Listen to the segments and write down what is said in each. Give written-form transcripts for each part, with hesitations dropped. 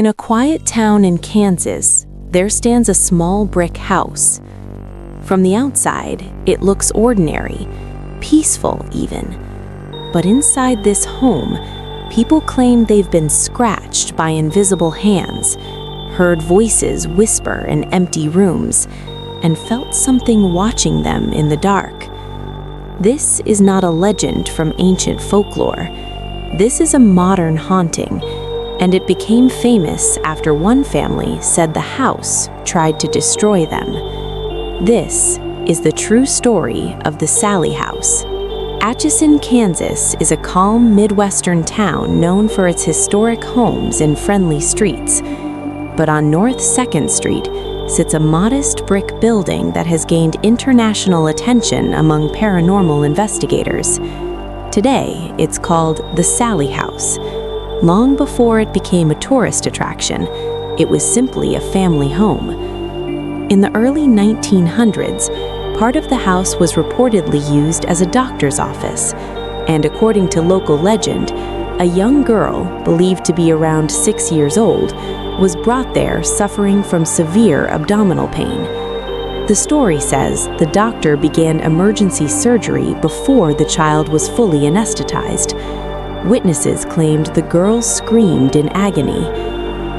In a quiet town in Kansas, there stands a small brick house. From the outside, it looks ordinary, peaceful even. But inside this home, people claim they've been scratched by invisible hands, heard voices whisper in empty rooms, and felt something watching them in the dark. This is not a legend from ancient folklore. This is a modern haunting, and it became famous after one family said the house tried to destroy them. This is the true story of the Sallie House. Atchison, Kansas is a calm Midwestern town known for its historic homes and friendly streets. But on North 2nd Street sits a modest brick building that has gained international attention among paranormal investigators. Today, it's called the Sallie House. Long before it became a tourist attraction, it was simply a family home. In the early 1900s, part of the house was reportedly used as a doctor's office, and according to local legend, a young girl, believed to be around 6 years old, was brought there suffering from severe abdominal pain. The story says the doctor began emergency surgery before the child was fully anesthetized. Witnesses claimed the girl screamed in agony.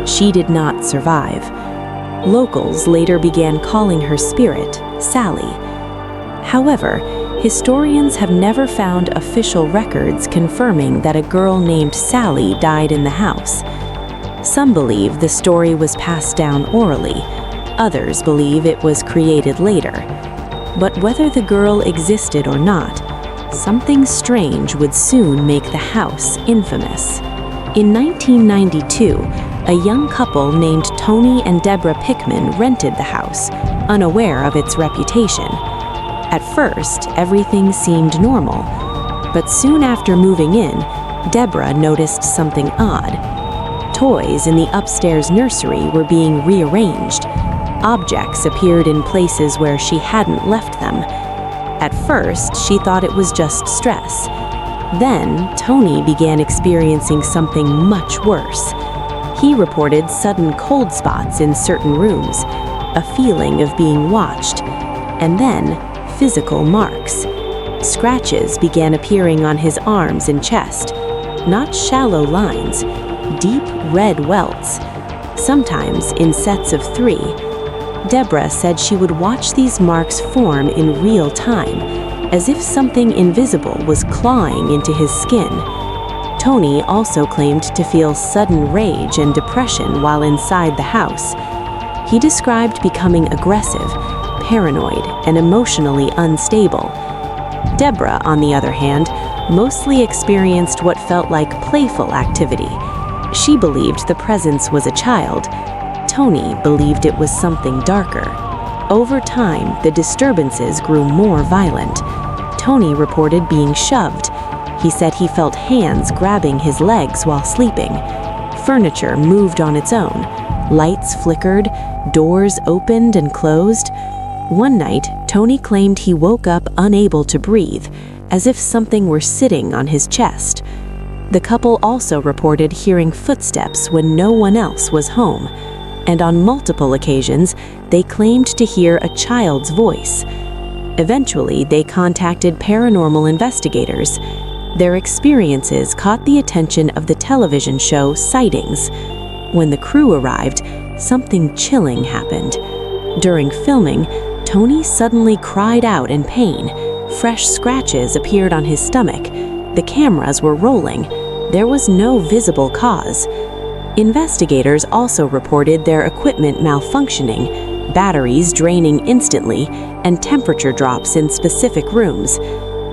She did not survive. Locals later began calling her spirit Sallie. However, historians have never found official records confirming that a girl named Sallie died in the house. Some believe the story was passed down orally. Others believe it was created later. But whether the girl existed or not, something strange would soon make the house infamous. In 1992, a young couple named Tony and Debra Pickman rented the house, unaware of its reputation. At first, everything seemed normal, but soon after moving in, Debra noticed something odd. Toys in the upstairs nursery were being rearranged. Objects appeared in places where she hadn't left them. At first, she thought it was just stress. Then, Tony began experiencing something much worse. He reported sudden cold spots in certain rooms, a feeling of being watched, and then physical marks. Scratches began appearing on his arms and chest, not shallow lines, deep red welts, sometimes in sets of 3. Debra said she would watch these marks form in real time, as if something invisible was clawing into his skin. Tony also claimed to feel sudden rage and depression while inside the house. He described becoming aggressive, paranoid, and emotionally unstable. Debra, on the other hand, mostly experienced what felt like playful activity. She believed the presence was a child. Tony believed it was something darker. Over time, the disturbances grew more violent. Tony reported being shoved. He said he felt hands grabbing his legs while sleeping. Furniture moved on its own. Lights flickered, doors opened and closed. One night, Tony claimed he woke up unable to breathe, as if something were sitting on his chest. The couple also reported hearing footsteps when no one else was home, and on multiple occasions, they claimed to hear a child's voice. Eventually, they contacted paranormal investigators. Their experiences caught the attention of the television show Sightings. When the crew arrived, something chilling happened. During filming, Tony suddenly cried out in pain. Fresh scratches appeared on his stomach. The cameras were rolling. There was no visible cause. Investigators also reported their equipment malfunctioning, batteries draining instantly, and temperature drops in specific rooms.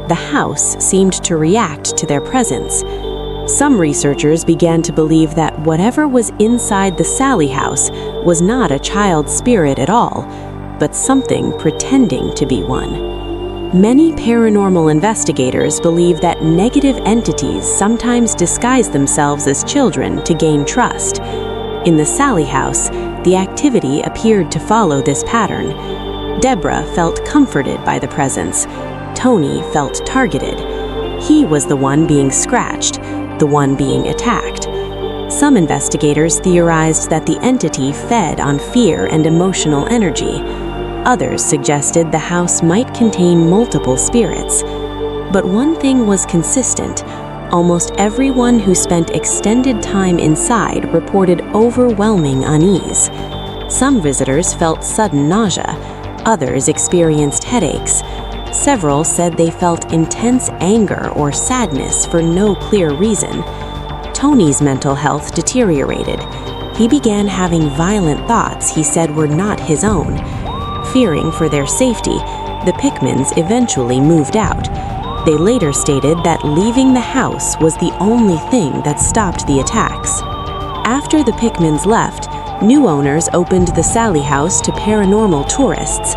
The house seemed to react to their presence. Some researchers began to believe that whatever was inside the Sallie House was not a child's spirit at all, but something pretending to be one. Many paranormal investigators believe that negative entities sometimes disguise themselves as children to gain trust. In the Sallie House, the activity appeared to follow this pattern. Debra felt comforted by the presence. Tony felt targeted. He was the one being scratched, the one being attacked. Some investigators theorized that the entity fed on fear and emotional energy. Others suggested the house might contain multiple spirits. But one thing was consistent. Almost everyone who spent extended time inside reported overwhelming unease. Some visitors felt sudden nausea. Others experienced headaches. Several said they felt intense anger or sadness for no clear reason. Tony's mental health deteriorated. He began having violent thoughts he said were not his own. Fearing for their safety, the Pickmans eventually moved out. They later stated that leaving the house was the only thing that stopped the attacks. After the Pickmans left, new owners opened the Sallie House to paranormal tourists.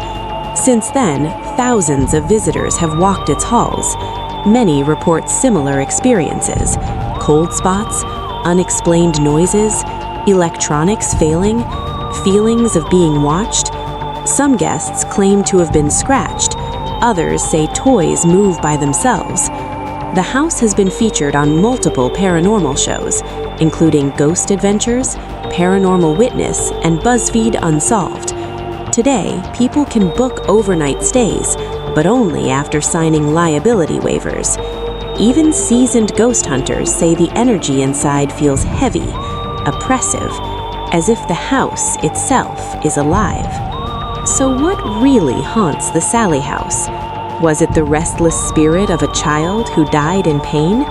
Since then, thousands of visitors have walked its halls. Many report similar experiences: cold spots, unexplained noises, electronics failing, feelings of being watched. Some guests claim to have been scratched. Others say toys move by themselves. The house has been featured on multiple paranormal shows, including Ghost Adventures, Paranormal Witness, and BuzzFeed Unsolved. Today, people can book overnight stays, but only after signing liability waivers. Even seasoned ghost hunters say the energy inside feels heavy, oppressive, as if the house itself is alive. So what really haunts the Sallie House? Was it the restless spirit of a child who died in pain?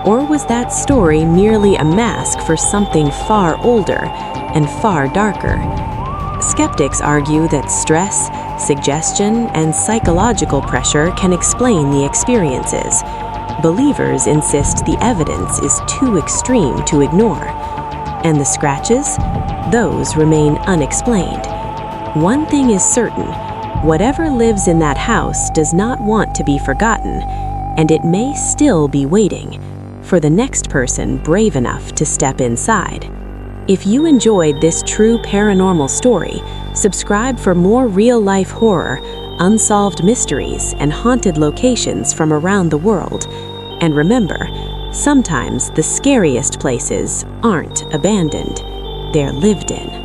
Or was that story merely a mask for something far older and far darker? Skeptics argue that stress, suggestion, and psychological pressure can explain the experiences. Believers insist the evidence is too extreme to ignore. And the scratches? Those remain unexplained. One thing is certain: whatever lives in that house does not want to be forgotten, and it may still be waiting for the next person brave enough to step inside. If you enjoyed this true paranormal story, subscribe for more real-life horror, unsolved mysteries, and haunted locations from around the world. And remember, sometimes the scariest places aren't abandoned, they're lived in.